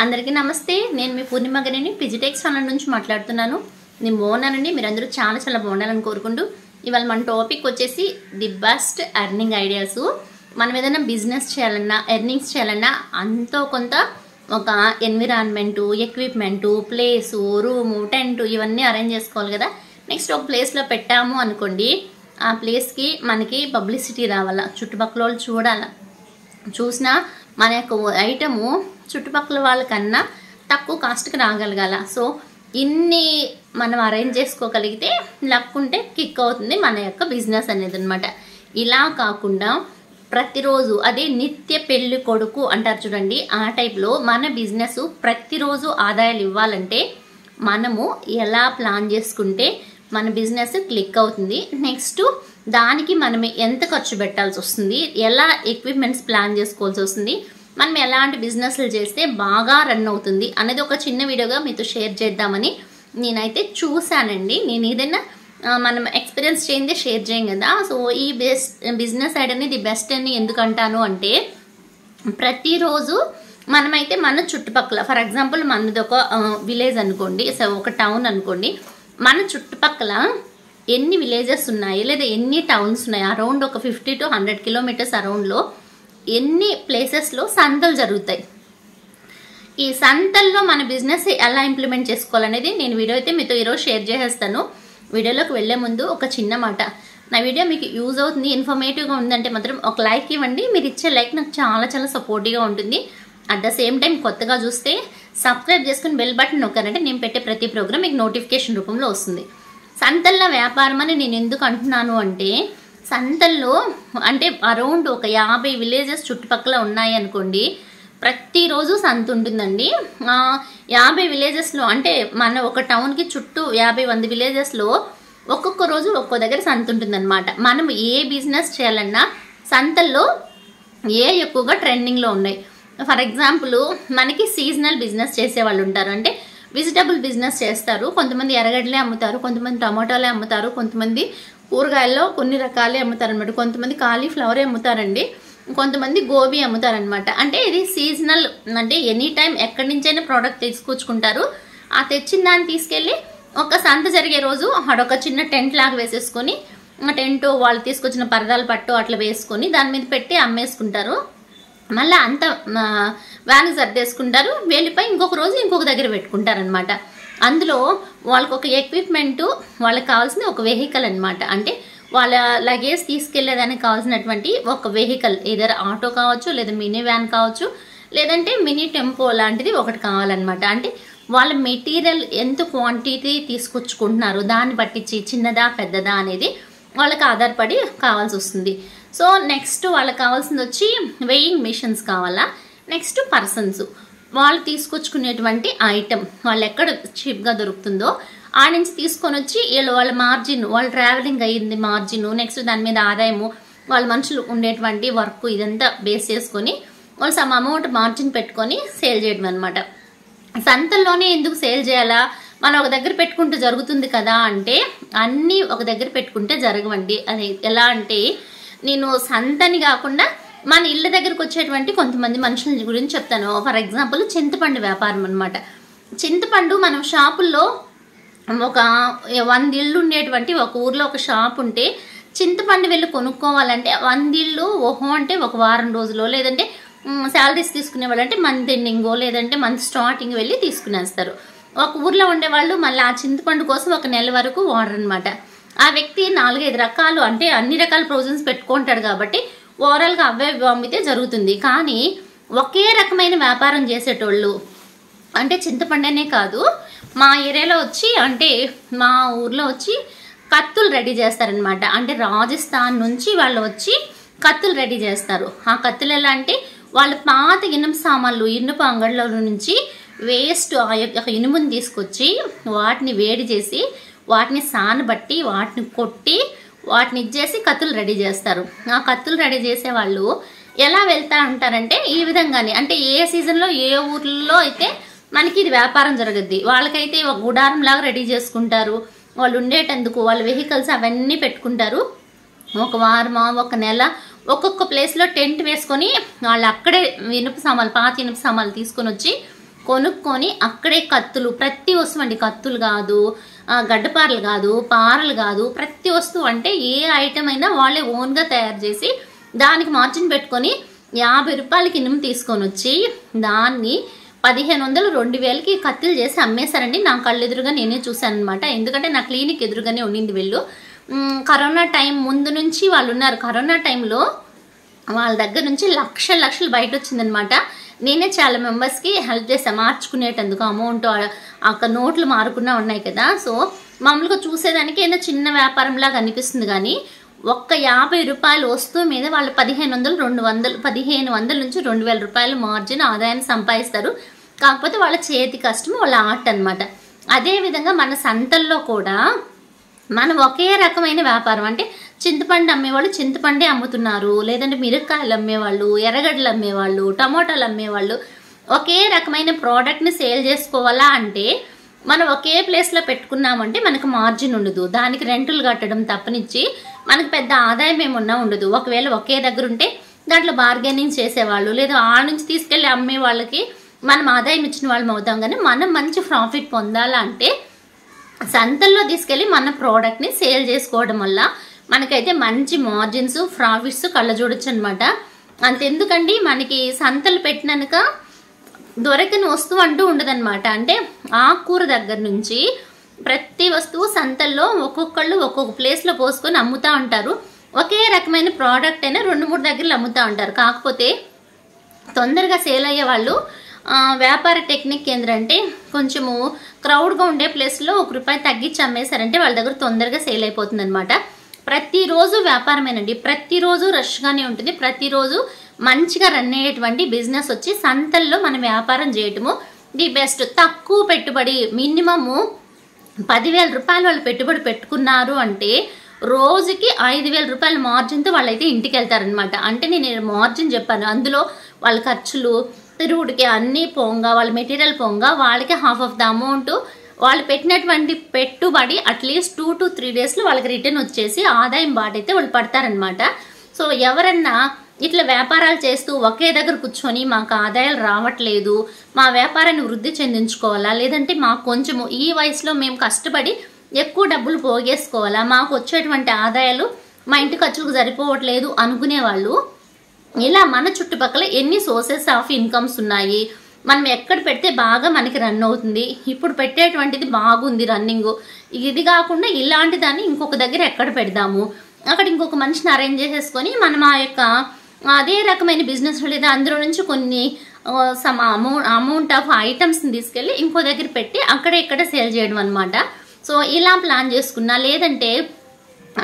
అందరికీ నమస్తే. నేను మీ పూర్ణిమ గారిని పిజిటెక్స్ ఛానల్ నుంచి మాట్లాడుతున్నాను. నేను బాగున్నానండి. మీరందరూ చాలా బాగుండాలని కోరుకుంటూ ఇవాళ మన టాపిక్ వచ్చేసి ది బెస్ట్ ఎర్నింగ్ ఐడియాస్. మనం ఏదైనా బిజినెస్ చేయాలన్నా, ఎర్నింగ్స్ చేయాలన్నా అంతో కొంత ఒక environment, equipment, place, room, tent ఇవన్నీ అరేంజ్ చేసుకోవాలి కదా. నెక్స్ట్ ఒక ప్లేస్లో పెట్టాము అనుకోండి, ఆ ప్లేస్కి మనకి పబ్లిసిటీ రావాలా, చుట్టుపక్కల వాళ్ళు చూడాలా, చూసినా మన యొక్క ఐటము చుట్టుపక్కల వాళ్ళకన్నా తక్కువ కాస్ట్కి రాగలగాల. సో ఇన్ని మనం అరేంజ్ చేసుకోగలిగితే లక్ ఉంటే కిక్ అవుతుంది మన యొక్క బిజినెస్ అనేది అనమాట. ఇలా కాకుండా ప్రతిరోజు అదే నిత్య పెళ్లి కొడుకు అంటారు చూడండి, ఆ టైప్లో మన బిజినెస్ ప్రతిరోజు ఆదాయాలు ఇవ్వాలంటే మనము ఎలా ప్లాన్ చేసుకుంటే మన బిజినెస్ క్లిక్ అవుతుంది. నెక్స్ట్ దానికి మనం ఎంత ఖర్చు పెట్టాల్సి వస్తుంది, ఎలా ఎక్విప్మెంట్స్ ప్లాన్ చేసుకోవాల్సి వస్తుంది, మనం ఎలాంటి బిజినెస్లు చేస్తే బాగా రన్ అవుతుంది అనేది ఒక చిన్న వీడియోగా మీతో షేర్ చేద్దామని నేనైతే చూశానండి. నేను ఏదైనా మనం ఎక్స్పీరియన్స్ చేయిందే షేర్ చేయం కదా. సో ఈ బిజినెస్ ఐడియాని ది బెస్ట్ అని ఎందుకు అంటాను అంటే, ప్రతిరోజు మనమైతే మన చుట్టుపక్కల, ఫర్ ఎగ్జాంపుల్ మనది ఒక విలేజ్ అనుకోండి, సో ఒక టౌన్ అనుకోండి, మన చుట్టుపక్కల ఎన్ని విలేజెస్ ఉన్నాయి లేదా ఎన్ని టౌన్స్ ఉన్నాయి, అరౌండ్ ఒక 50 to 100 కిలోమీటర్స్ అరౌండ్లో ఎన్ని ప్లేసెస్లో సంతలు జరుగుతాయి. ఈ సంతల్లో మన బిజినెస్ ఎలా ఇంప్లిమెంట్ చేసుకోవాలనేది నేను వీడియో అయితే మీతో ఈరోజు షేర్ చేసేస్తాను. వీడియోలోకి వెళ్లే ముందు ఒక చిన్న మాట, నా వీడియో మీకు యూజ్ అవుతుంది, ఇన్ఫర్మేటివ్గా ఉందంటే మాత్రం ఒక లైక్ ఇవ్వండి. మీరు ఇచ్చే లైక్ నాకు చాలా సపోర్టివ్గా ఉంటుంది. అట్ ద సేమ్ టైం కొత్తగా చూస్తే సబ్స్క్రైబ్ చేసుకుని బెల్ బటన్ నొక్కారంటే నేను పెట్టే ప్రతి ప్రోగ్రామ్ మీకు నోటిఫికేషన్ రూపంలో వస్తుంది. సంతల్లో వ్యాపారం అని నేను ఎందుకు అంటున్నాను అంటే, సంతల్లో అంటే అరౌండ్ ఒక 50 విలేజెస్ చుట్టుపక్కల ఉన్నాయి అనుకోండి, ప్రతిరోజు సంత ఉంటుందండి. 50 విలేజెస్లో అంటే మన ఒక టౌన్కి చుట్టూ 50-100 విలేజెస్లో ఒక్కొక్క రోజు ఒక్కో దగ్గర సంత ఉంటుందన్నమాట. మనం ఏ బిజినెస్ చేయాలన్నా సంతల్లో ఎక్కువగా ట్రెండింగ్లో ఉన్నాయి. ఫర్ ఎగ్జాంపుల్ మనకి సీజనల్ బిజినెస్ చేసే వాళ్ళు ఉంటారు, అంటే వెజిటబుల్ బిజినెస్ చేస్తారు. కొంతమంది ఎర్రగడ్డలే అమ్ముతారు, కొంతమంది టమాటాలే అమ్ముతారు, కొంతమంది కూరగాయల్లో కొన్ని రకాలే అమ్ముతారు అనమాట, కొంతమంది కాలీఫ్లవరే అమ్ముతారండి, కొంతమంది గోబీ అమ్ముతారనమాట. అంటే ఇది సీజనల్, అంటే ఎనీ టైం ఎక్కడి నుంచైనా ప్రోడక్ట్ తీసుకొచ్చుకుంటారు. ఆ తెచ్చిన దాన్ని తీసుకెళ్ళి ఒక సంత జరిగే రోజు అక్కడొక చిన్న టెంట్ లాగా వేసేసుకొని, ఆ టెంట్ వాళ్ళు తీసుకొచ్చిన పరదాలు పట్టు అట్లా వేసుకొని దాని మీద పెట్టి అమ్మేసుకుంటారు. మళ్ళీ అంత వ్యాన్కి సర్దేసుకుంటారు, వెళ్ళిపోయి ఇంకొక రోజు ఇంకొక దగ్గర పెట్టుకుంటారనమాట. అందులో వాళ్ళకు ఒక ఎక్విప్మెంటు, వాళ్ళకి కావాల్సిన ఒక వెహికల్ అనమాట, అంటే వాళ్ళ లగేజ్ తీసుకెళ్లేదానికి కావాల్సినటువంటి ఒక వెహికల్, ఏదైనా ఆటో కావచ్చు, లేదా మినీ వ్యాన్ కావచ్చు, లేదంటే మినీ టెంపో లాంటిది ఒకటి కావాలన్నమాట. అంటే వాళ్ళ మెటీరియల్ ఎంత క్వాంటిటీ తీసుకొచ్చుకుంటున్నారు దాన్ని పట్టించి చిన్నదా పెద్దదా అనేది వాళ్ళకి ఆధారపడి కావాల్సి వస్తుంది. సో నెక్స్ట్ వాళ్ళకి కావాల్సింది వచ్చి వెయింగ్ మిషన్స్ కావాలా. నెక్స్ట్ పర్సన్స్, వాళ్ళు తీసుకొచ్చుకునేటువంటి ఐటమ్ వాళ్ళు ఎక్కడ చీప్గా దొరుకుతుందో ఆ నుంచి తీసుకొని వచ్చి వాళ్ళ మార్జిన్, వాళ్ళ ట్రావెలింగ్ అయ్యింది మార్జిన్, నెక్స్ట్ దాని మీద ఆదాయము, వాళ్ళ మనుషులు ఉండేటువంటి వర్క్ ఇదంతా బేస్ చేసుకొని వాళ్ళు సమ్ అమౌంట్ మార్జిన్ పెట్టుకొని సేల్ చేయడం అనమాట. సంతల్లోనే ఎందుకు సేల్ చేయాలా, మనం ఒక దగ్గర పెట్టుకుంటే జరుగుతుంది కదా అంటే, అన్నీ ఒక దగ్గర పెట్టుకుంటే జరగవండి. అది ఎలా అంటే, నేను సంతని కాకుండా మన ఇళ్ళ దగ్గరకు వచ్చేటువంటి కొంతమంది మనుషుల గురించి చెప్తాను. ఫర్ ఎగ్జాంపుల్ చింతపండు వ్యాపారం అనమాట. చింతపండు మనం షాపుల్లో ఒక 100 ఇళ్ళు ఉండేటువంటి ఒక ఊర్లో ఒక షాప్ ఉంటే, చింతపండు వెళ్ళి కొనుక్కోవాలంటే 100 ఇళ్ళు ఓహో అంటే ఒక వారం రోజులో, లేదంటే శాలరీస్ తీసుకునే వాళ్ళు అంటే మంత్ ఎండింగో లేదంటే మంత్ స్టార్టింగ్ వెళ్ళి తీసుకునేస్తారు. ఒక ఊర్లో ఉండేవాళ్ళు మళ్ళీ ఆ చింతపండు కోసం ఒక నెల వరకు వాడరు అనమాట. ఆ వ్యక్తి 4-5 రకాలు అంటే అన్ని రకాల ప్రొవిజన్స్ పెట్టుకుంటాడు కాబట్టి ఓవరాల్గా అవే అమ్మితే జరుగుతుంది. కానీ ఒకే రకమైన వ్యాపారం చేసేటోళ్ళు, అంటే చింతపండునే కాదు, మా ఏరియాలో వచ్చి అంటే మా ఊర్లో వచ్చి కత్తులు రెడీ చేస్తారనమాట. అంటే రాజస్థాన్ నుంచి వాళ్ళు వచ్చి కత్తులు రెడీ చేస్తారు. ఆ కత్తులు ఎలా అంటే, వాళ్ళు పాత ఇనుప సామాన్లు, ఇనుప అంగళ్ళ నుంచి వేస్ట్ ఆ యొక్క ఇనుముని తీసుకొచ్చి వాటిని వేడి చేసి వాటిని సానబట్టి వాటిని కొట్టి వాటిని ఇచ్చేసి కత్తులు రెడీ చేస్తారు. ఆ కత్తులు రెడీ చేసే వాళ్ళు ఎలా వెళ్తా ఉంటారంటే ఈ విధంగానే, అంటే ఏ సీజన్లో ఏ ఊర్లో అయితే మనకి ఇది వ్యాపారం జరుగుద్ది, వాళ్ళకైతే ఒక గుడారం లాగా రెడీ చేసుకుంటారు. వాళ్ళు ఉండేటందుకు వాళ్ళ వెహికల్స్ అవన్నీ పెట్టుకుంటారు. ఒక వారమా ఒక నెల ఒక్కొక్క ప్లేస్లో టెంట్ వేసుకొని వాళ్ళు అక్కడే ఇనుప సామాన్లు, పాత ఇనుప సామాన్లు తీసుకొని వచ్చి కొనుక్కొని అక్కడే కత్తులు, ప్రతి వస్తువు అండి, కత్తులు కాదు, గడ్డపారలు కాదు, పారలు కాదు, ప్రతి వస్తువు అంటే ఏ ఐటమ్ అయినా వాళ్ళే ఓన్గా తయారు చేసి దానికి మార్జిన్ పెట్టుకొని 50 రూపాయలకి ఇనుము తీసుకొని వచ్చి దాన్ని 1500 2000కి కత్తిలు చేసి అమ్మేశారండి. నా కళ్ళు ఎదురుగా నేనే చూశాను అనమాట. ఎందుకంటే నా క్లినిక్ ఎదురుగానే ఉండింది వీళ్ళు. కరోనా టైం ముందు నుంచి వాళ్ళు ఉన్నారు. కరోనా టైంలో వాళ్ళ దగ్గర నుంచి లక్షలు బయట వచ్చిందనమాట. నేనే చాలా మెంబర్స్కి హెల్ప్ చేస్తాను మార్చుకునేటందుకు. అమౌంట్ అక్కడ నోట్లు మారుకున్నా ఉన్నాయి కదా. సో మామూలుగా చూసేదానికి ఏదో చిన్న వ్యాపారంలాగా అనిపిస్తుంది, కానీ ఒక్క 50 రూపాయల వస్తువు మీద వాళ్ళు 1500 200 1500 నుంచి 2000 రూపాయలు మార్జిన్ ఆదాయాన్ని సంపాదిస్తారు. కాకపోతే వాళ్ళ చేతి కష్టం, వాళ్ళ ఆర్ట్ అనమాట. అదేవిధంగా మన సంతల్లో కూడా మనం ఒకే రకమైన వ్యాపారం అంటే చింతపండు అమ్మేవాళ్ళు చింతపండే అమ్ముతున్నారు, లేదంటే మిరపకాయలు అమ్మేవాళ్ళు, ఎర్రగడ్డలు అమ్మేవాళ్ళు, టమోటాలు అమ్మేవాళ్ళు ఒకే రకమైన ప్రోడక్ట్ని సేల్ చేసుకోవాలా అంటే మనం ఒకే ప్లేస్లో పెట్టుకున్నామంటే మనకు మార్జిన్ ఉండదు. దానికి రెంటులు కట్టడం తప్పనిచ్చి మనకు పెద్ద ఆదాయం ఏమన్నా ఉండదు. ఒకవేళ ఒకే దగ్గర ఉంటే దాంట్లో బార్గెనింగ్ చేసేవాళ్ళు, లేదా ఆ నుంచి తీసుకెళ్ళి అమ్మే వాళ్ళకి మనం ఆదాయం ఇచ్చిన వాళ్ళం అవుతాం. కానీ మనం మంచి ప్రాఫిట్ పొందాలంటే సంతల్లో తీసుకెళ్ళి మన ప్రోడక్ట్ని సేల్ చేసుకోవడం వల్ల మనకైతే మంచి మార్జిన్స్, ప్రాఫిట్స్ కళ్ళ చూడొచ్చు అనమాట. అంతెందుకండి, మనకి సంతలు పెట్టినాక దొరకని వస్తువు అంటూ ఉండదన్నమాట. అంటే ఆకుకూర దగ్గర నుంచి ప్రతి వస్తువు సంతల్లో ఒక్కొక్కళ్ళు ఒక్కొక్క ప్లేస్లో పోసుకొని అమ్ముతూ ఉంటారు. ఒకే రకమైన ప్రోడక్ట్ అయినా 2-3 దగ్గరలు అమ్ముతూ ఉంటారు. కాకపోతే తొందరగా సేల్ అయ్యే వాళ్ళు వ్యాపార టెక్నిక్ ఏంటంటే కొంచెము క్రౌడ్గా ఉండే ప్లేస్లో ₹1 తగ్గించి అమ్మేశారంటే వాళ్ళ దగ్గర తొందరగా సేల్ అయిపోతుంది అనమాట. ప్రతిరోజు వ్యాపారమేనండి, ప్రతిరోజు రష్గానే ఉంటుంది. ప్రతిరోజు మంచిగా రన్ అయ్యేటువంటి బిజినెస్ వచ్చి సంతల్లో మనం వ్యాపారం చేయటము ది బెస్ట్. తక్కువ పెట్టుబడి, మినిమము 10,000 రూపాయలు వాళ్ళు పెట్టుబడి పెట్టుకున్నారు అంటే రోజుకి 5,000 రూపాయల మార్జిన్తో వాళ్ళైతే ఇంటికి వెళ్తారనమాట. అంటే నేను మార్జిన్ చెప్పాను, అందులో వాళ్ళ ఖర్చులు తిరుగుడికి అన్నీ పోంగా, వాళ్ళ మెటీరియల్ పోంగా వాళ్ళకి హాఫ్ ఆఫ్ ద అమౌంట్ వాళ్ళు పెట్టినటువంటి పెట్టుబడి అట్లీస్ట్ 2 to 3 డేస్లో వాళ్ళకి రిటర్న్ వచ్చేసి ఆదాయం బాటైతే వాళ్ళు పడతారనమాట. సో ఎవరన్నా ఇట్లా వ్యాపారాలు చేస్తూ ఒకే దగ్గర కూర్చొని మాకు ఆదాయాలు రావట్లేదు, మా వ్యాపారాన్ని వృద్ధి చెందించుకోవాలా, లేదంటే మాకు కొంచెము ఈ వయసులో మేము కష్టపడి ఎక్కువ డబ్బులు పోగేసుకోవాలా, మాకు వచ్చేటువంటి ఆదాయాలు మా ఇంటి ఖర్చులకు సరిపోవట్లేదు అనుకునే వాళ్ళు ఇలా మన చుట్టుపక్కల ఎన్ని సోర్సెస్ ఆఫ్ ఇన్కమ్స్ ఉన్నాయి, మనం ఎక్కడ పెడితే బాగా మనకి రన్ అవుతుంది, ఇప్పుడు పెట్టేటువంటిది బాగుంది రన్నింగ్, ఇది కాకుండా ఇలాంటి దాన్ని ఇంకొక దగ్గర ఎక్కడ పెడదాము, అక్కడ ఇంకొక మనిషిని అరేంజ్ చేసేసుకొని మనం ఆ యొక్క అదే రకమైన బిజినెస్ లేదా అందులో నుంచి కొన్ని సమ్ అమౌంట్ ఆఫ్ ఐటమ్స్ని తీసుకెళ్ళి ఇంకో దగ్గర పెట్టి అక్కడ ఇక్కడ సేల్ చేయడం అనమాట. సో ఇలా ప్లాన్ చేసుకున్నా. లేదంటే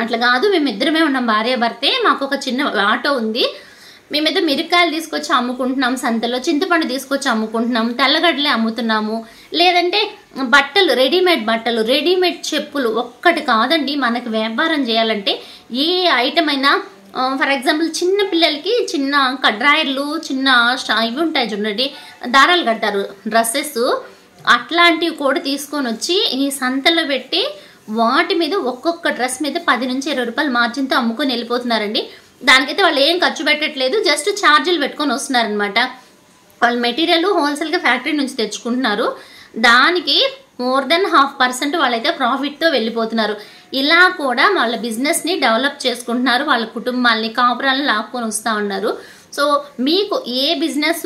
అట్లా కాదు, మేమిద్దరమే ఉన్నాం భార్యాభర్తే, మాకు ఒక చిన్న ఆటో ఉంది, మేమైతే మిరపకాయలు తీసుకొచ్చి అమ్ముకుంటున్నాం, సంతలో చింతపండు తీసుకొచ్చి అమ్ముకుంటున్నాం, తెల్లగడ్డలే అమ్ముతున్నాము, లేదంటే బట్టలు, రెడీమేడ్ చెప్పులు ఒక్కటి కాదండి. మనకు వ్యాపారం చేయాలంటే ఏ ఐటమ్ అయినా, ఫర్ ఎగ్జాంపుల్ చిన్న పిల్లలకి చిన్న డ్రాయర్లు, చిన్న ఇవి ఉంటాయి చూడండి, దారాలు కడతారు డ్రెస్సెస్, అట్లాంటివి కూడా తీసుకొని వచ్చి ఈ సంతలో పెట్టి వాటి మీద ఒక్కొక్క డ్రెస్ మీద 10 నుంచి 20 రూపాయలు మార్జిన్తో అమ్ముకొని వెళ్ళిపోతున్నారండి. దానికైతే వాళ్ళు ఏం ఖర్చు పెట్టట్లేదు, జస్ట్ ఛార్జీలు పెట్టుకొని వస్తున్నారనమాట. వాళ్ళు మెటీరియల్ హోల్సేల్గా ఫ్యాక్టరీ నుంచి తెచ్చుకుంటున్నారు, దానికి మోర్ దెన్ 0.5% వాళ్ళైతే ప్రాఫిట్తో వెళ్ళిపోతున్నారు. ఇలా కూడా వాళ్ళ బిజినెస్ని డెవలప్ చేసుకుంటున్నారు, వాళ్ళ కుటుంబాలని కాపురాలను లాక్కొని వస్తూ ఉన్నారు. సో మీకు ఏ బిజినెస్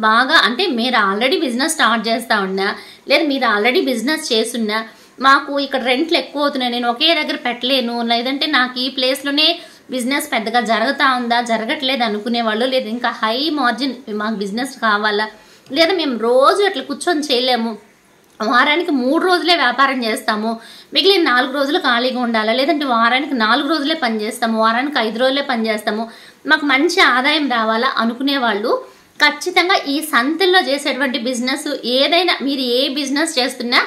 బాగా, అంటే మీరు ఆల్రెడీ బిజినెస్ స్టార్ట్ చేస్తూ ఉన్నా, లేదా మీరు ఆల్రెడీ బిజినెస్ చేస్తున్నా, మాకు ఇక్కడ రెంట్లు ఎక్కువ అవుతున్నాయి, నేను ఒకే దగ్గర పెట్టలేను, లేదంటే నాకు ఈ ప్లేస్లోనే బిజినెస్ పెద్దగా జరగట్లేదు అనుకునేవాళ్ళు, లేదా ఇంకా హై మార్జిన్ మాకు బిజినెస్ కావాలా, లేదా మేము రోజు అట్లా కూర్చొని చేయలేము, వారానికి 3 రోజులే వ్యాపారం చేస్తాము, మిగిలిన 4 రోజులు ఖాళీగా ఉండాలా, లేదంటే వారానికి 4 రోజులే పని చేస్తాము, వారానికి 5 రోజులే పని చేస్తాము, మాకు మంచి ఆదాయం రావాలా అనుకునే వాళ్ళు ఖచ్చితంగా ఈ సంతల్లో చేసేటువంటి బిజినెస్ ఏదైనా, మీరు ఏ బిజినెస్ చేస్తున్నా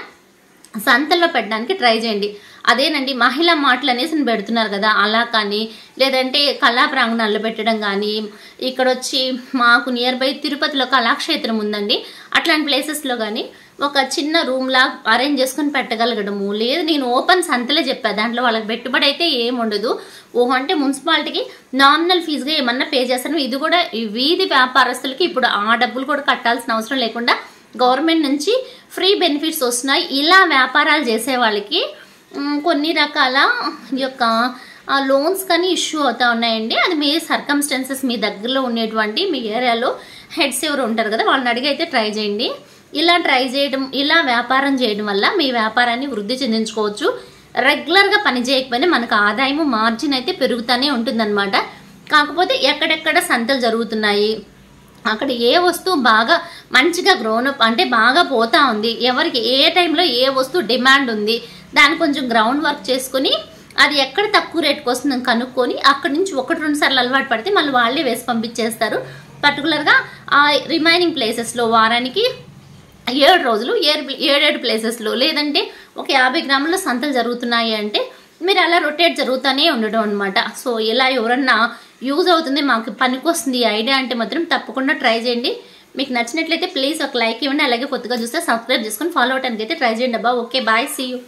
సంతల్లో పెట్టడానికి ట్రై చేయండి. అదేనండి మహిళా మాటలు అనేసి పెడుతున్నారు కదా, అలా కానీ, లేదంటే కళా ప్రాంగణాల్లో పెట్టడం కానీ, ఇక్కడ వచ్చి మాకు నియర్ బై తిరుపతిలో కళాక్షేత్రం ఉందండి, అట్లాంటి ప్లేసెస్లో కానీ ఒక చిన్న రూమ్లా అరేంజ్ చేసుకుని పెట్టగలగడము. లేదు నేను ఓపెన్ సంతలే చెప్పా, దాంట్లో వాళ్ళకి పెట్టుబడి అయితే ఏముండదు, అంటే మున్సిపాలిటీకి నామినల్ ఫీజుగా ఏమన్నా పే చేస్తాను. ఇది కూడా వీధి వ్యాపారస్తులకి ఇప్పుడు ఆ డబ్బులు కూడా కట్టాల్సిన అవసరం లేకుండా గవర్నమెంట్ నుంచి ఫ్రీ బెనిఫిట్స్ వస్తున్నాయి. ఇలా వ్యాపారాలు చేసే వాళ్ళకి కొన్ని రకాల ఈ యొక్క లోన్స్ కానీ ఇష్యూ అవుతా ఉన్నాయండి. అది మీ సర్కమ్స్టాన్సెస్, మీ దగ్గరలో ఉండేటువంటి మీ ఏరియాలో హెడ్స్ ఎవరు ఉంటారు కదా, వాళ్ళని అడిగి అయితే ట్రై చేయండి. ఇలా ట్రై చేయడం, ఇలా వ్యాపారం చేయడం వల్ల మీ వ్యాపారాన్ని వృద్ధి చెందించుకోవచ్చు. రెగ్యులర్గా పని చేయకపోయినా మనకు ఆదాయము, మార్జిన్ అయితే పెరుగుతూనే ఉంటుందన్నమాట. కాకపోతే ఎక్కడెక్కడ సంతలు జరుగుతున్నాయి, అక్కడ ఏ వస్తువు బాగా మంచిగా గ్రోనప్ అంటే బాగా పోతా ఉంది, ఎవరికి ఏ టైంలో ఏ వస్తువు డిమాండ్ ఉంది, దాన్ని కొంచెం గ్రౌండ్ వర్క్ చేసుకుని అది ఎక్కడ తక్కువ రేటుకి వస్తుందని కనుక్కొని అక్కడి నుంచి 1-2 సార్లు అలవాటు పడితే మళ్ళీ వాళ్ళే వేసి పంపించేస్తారు. పర్టికులర్గా ఆ రిమైనింగ్ ప్లేసెస్లో వారానికి 7 రోజులు 7 ప్లేసెస్లో, లేదంటే ఒక 50 గ్రాముల సంతలు జరుగుతున్నాయి అంటే మీరు అలా రొటేట్ జరుగుతూనే ఉండడం అనమాట. సో ఇలా ఎవరన్నా యూజ్ అవుతుంది, మాకు పనికొస్తుంది ఐడియా అంటే మాత్రం తప్పకుండా ట్రై చేయండి. మీకు నచ్చినట్లయితే ప్లీజ్ ఒక లైక్ ఇవ్వండి. అలాగే కొత్తగా చూస్తే సబ్స్క్రైబ్ చేసుకొని ఫాలో అవడానికి అయితే ట్రై చేయండి అబ్బా. Okay, bye, see you.